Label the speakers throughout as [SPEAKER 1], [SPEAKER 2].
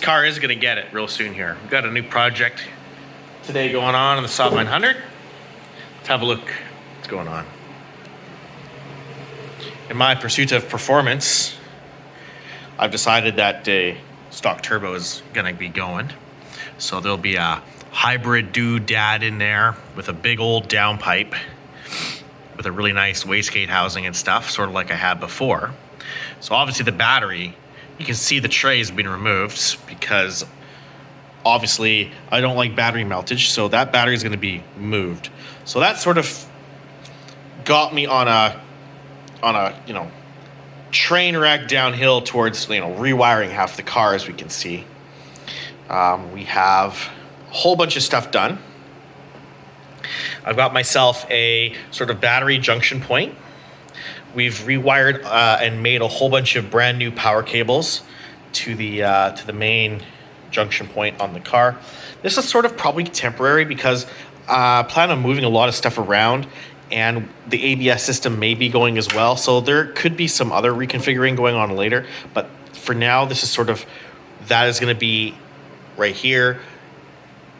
[SPEAKER 1] car is going to get it real soon here. We've got a new project today going on the Saab 900. Let's have a look what's going on. In my pursuit of performance, I've decided that a stock turbo is going to be going. So there'll be a hybrid doodad in there with a big old downpipe with a really nice wastegate housing and stuff, sort of like I had before. So obviously the battery, you can see the tray has been removed because obviously I don't like battery meltage, so that battery is going to be moved. So that sort of got me on a train wreck downhill towards rewiring half the car, as we can see. We have a whole bunch of stuff done. I've got myself a sort of battery junction point. We've rewired and made a whole bunch of brand new power cables to the main junction point on the car. This is sort of probably temporary because I plan on moving a lot of stuff around, and the ABS system may be going as well. So there could be some other reconfiguring going on later. But for now, this is sort of, that is going to be right here.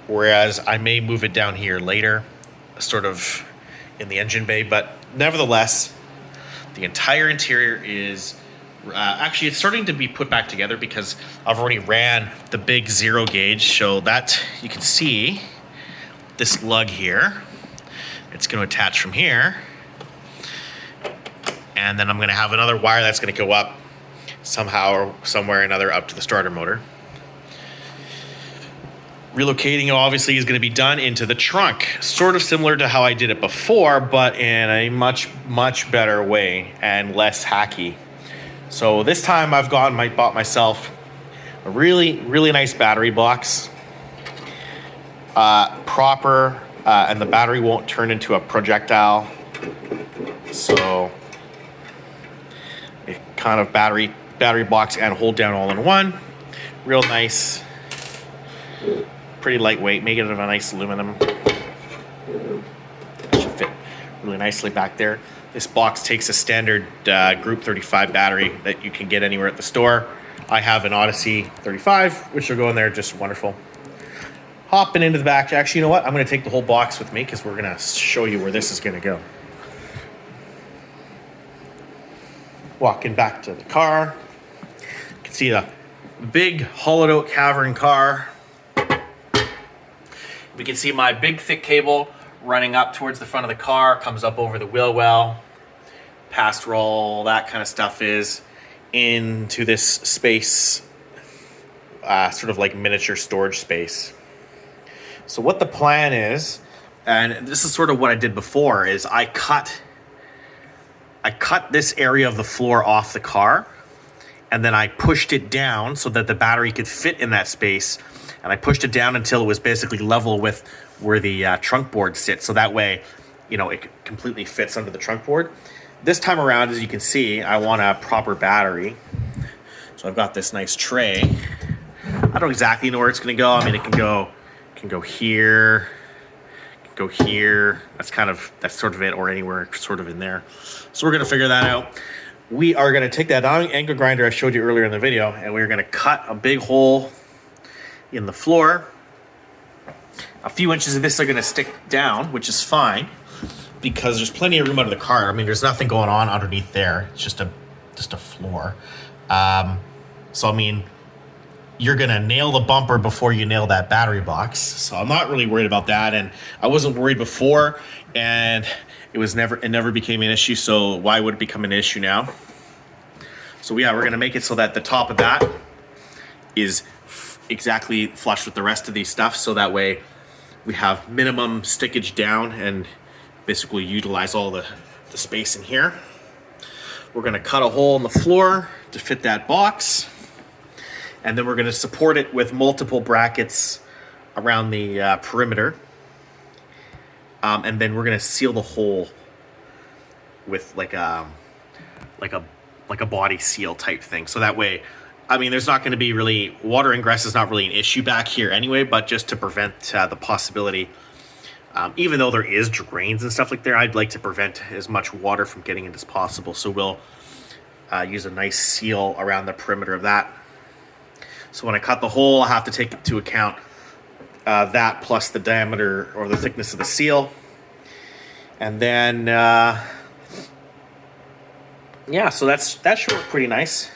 [SPEAKER 1] Whereas I may move it down here later, sort of in the engine bay. But nevertheless, the entire interior is, actually it's starting to be put back together because I've already ran the big 0 gauge. So that you can see this lug here. It's going to attach from here, and then I'm going to have another wire that's going to go up somehow or somewhere or another up to the starter motor. Relocating obviously is going to be done into the trunk, sort of similar to how I did it before, but in a much better way and less hacky. So this time I've bought myself a really nice battery box, proper. And the battery won't turn into a projectile. So it kind of battery box and hold down all in one. Real nice, pretty lightweight, made it of a nice aluminum. Should fit really nicely back there. This box takes a standard Group 35 battery that you can get anywhere at the store. I have an Odyssey 35, which will go in there just wonderful. Hopping into the back. Actually, you know what? I'm going to take the whole box with me because we're going to show you where this is going to go. Walking back to the car. You can see the big hollowed out cavern car. We can see my big thick cable running up towards the front of the car, comes up over the wheel well, past where all that kind of stuff is, into this space, sort of like miniature storage space. So what the plan is, and this is sort of what I did before, is I cut this area of the floor off the car, and then I pushed it down so that the battery could fit in that space, and I pushed it down until it was basically level with where the trunk board sits, so that way, it completely fits under the trunk board. This time around, as you can see, I want a proper battery, so I've got this nice tray. I don't exactly know where it's going to go. I mean, it can go here, can go here. That's sort of it, or anywhere sort of in there. So we're going to figure that out. We are going to take that angle grinder I showed you earlier in the video, and we're going to cut a big hole in the floor. A few inches of this are going to stick down, which is fine because there's plenty of room under the car. I mean, there's nothing going on underneath there. It's just a floor. So I mean, you're going to nail the bumper before you nail that battery box. So I'm not really worried about that. And I wasn't worried before, and it never became an issue. So why would it become an issue now? So yeah, we're going to make it so that the top of that is exactly flush with the rest of these stuff. So that way we have minimum stickage down and basically utilize all the space in here. We're going to cut a hole in the floor to fit that box. And then we're going to support it with multiple brackets around the perimeter. And then we're going to seal the hole with like a body seal type thing. So that way, I mean, there's not going to be really, water ingress is not really an issue back here anyway, but just to prevent the possibility, even though there is drains and stuff like there, I'd like to prevent as much water from getting in as possible. So we'll use a nice seal around the perimeter of that. So when I cut the hole, I have to take into account that plus the diameter or the thickness of the seal. And then, yeah, so that should work pretty nice.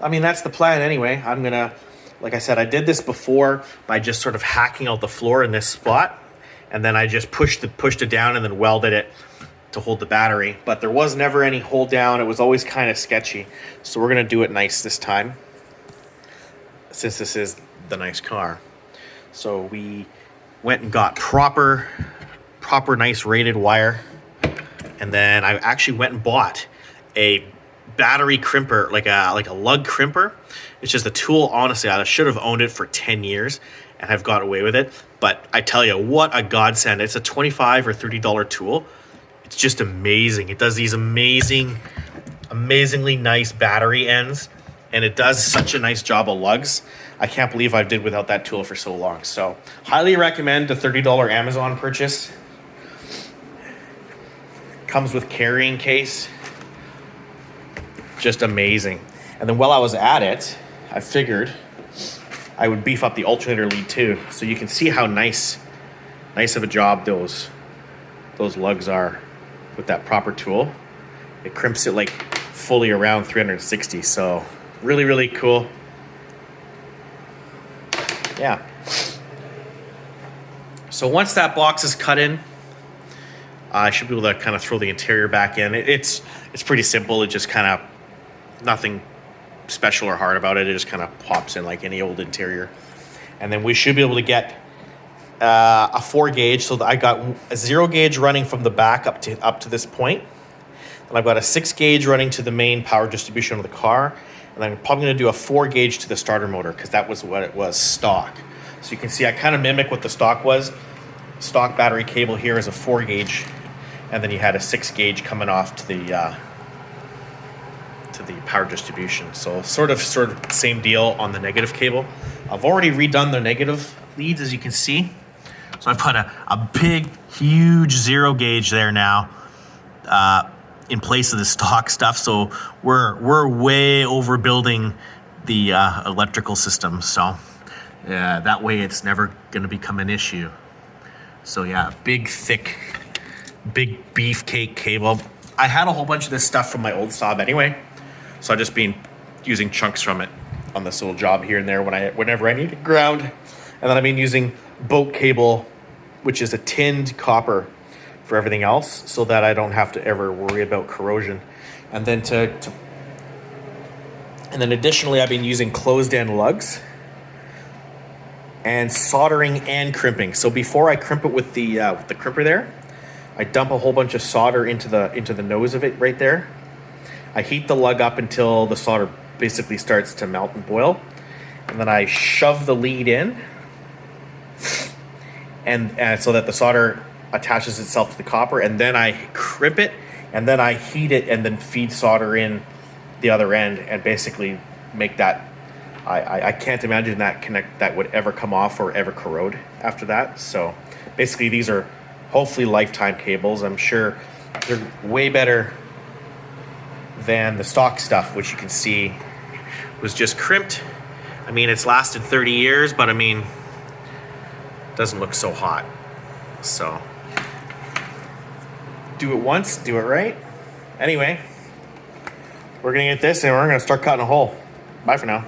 [SPEAKER 1] I mean, that's the plan anyway. I'm gonna, like I said, I did this before by just sort of hacking out the floor in this spot, and then I just pushed it down and then welded it to hold the battery. But there was never any hold down. It was always kind of sketchy. So we're gonna do it nice this time, since this is the nice car. So we went and got proper nice rated wire, and then I actually went and bought a battery crimper, like a lug crimper. It's just a tool. Honestly, I should have owned it for 10 years and have got away with it. But I tell you, what a godsend. It's a $25 or $30 tool. It's just amazing. It does these amazingly nice battery ends, and it does such a nice job of lugs. I can't believe I did without that tool for so long. So highly recommend the $30 Amazon purchase. Comes with carrying case. Just amazing. And then while I was at it, I figured I would beef up the alternator lead too, so you can see how nice of a job those lugs are with that proper tool. It crimps it like fully around 360, so really cool. Yeah. So once that box is cut in, I should be able to kind of throw the interior back in. It's pretty simple. It just kind of, nothing special or hard about it. It just kind of pops in like any old interior. And then we should be able to get a 4 gauge. So I got a 0 gauge running from the back up to this point. And I've got a 6 gauge running to the main power distribution of the car. And I'm probably going to do a 4 gauge to the starter motor, because that was what it was stock. So you can see I kind of mimic what the stock was. Stock battery cable here is a 4 gauge. And then you had a 6 gauge coming off to the power distribution. So sort of same deal on the negative cable. I've already redone the negative leads, as you can see. So I've put a big, huge 0 gauge there now in place of the stock stuff. So we're way overbuilding the electrical system. So that way it's never going to become an issue. So yeah, big, thick, big beefcake cable. I had a whole bunch of this stuff from my old Saab anyway, so I've just been using chunks from it on this little job here and there whenever I need it ground. And then I've been using boat cable, which is a tinned copper, for everything else, so that I don't have to ever worry about corrosion. And then and then additionally, I've been using closed end lugs and soldering and crimping. So before I crimp it with the crimper there, I dump a whole bunch of solder into the nose of it right there. I heat the lug up until the solder basically starts to melt and boil. And then I shove the lead in, and so that the solder attaches itself to the copper, and then I crimp it, and then I heat it, and then feed solder in the other end, and basically make that. I can't imagine that would ever come off or ever corrode after that. So basically these are hopefully lifetime cables. I'm sure they're way better than the stock stuff, which you can see was just crimped. I mean, it's lasted 30 years, but I mean, it doesn't look so hot. So do it once, do it right. Anyway, we're gonna get this and we're gonna start cutting a hole. Bye for now.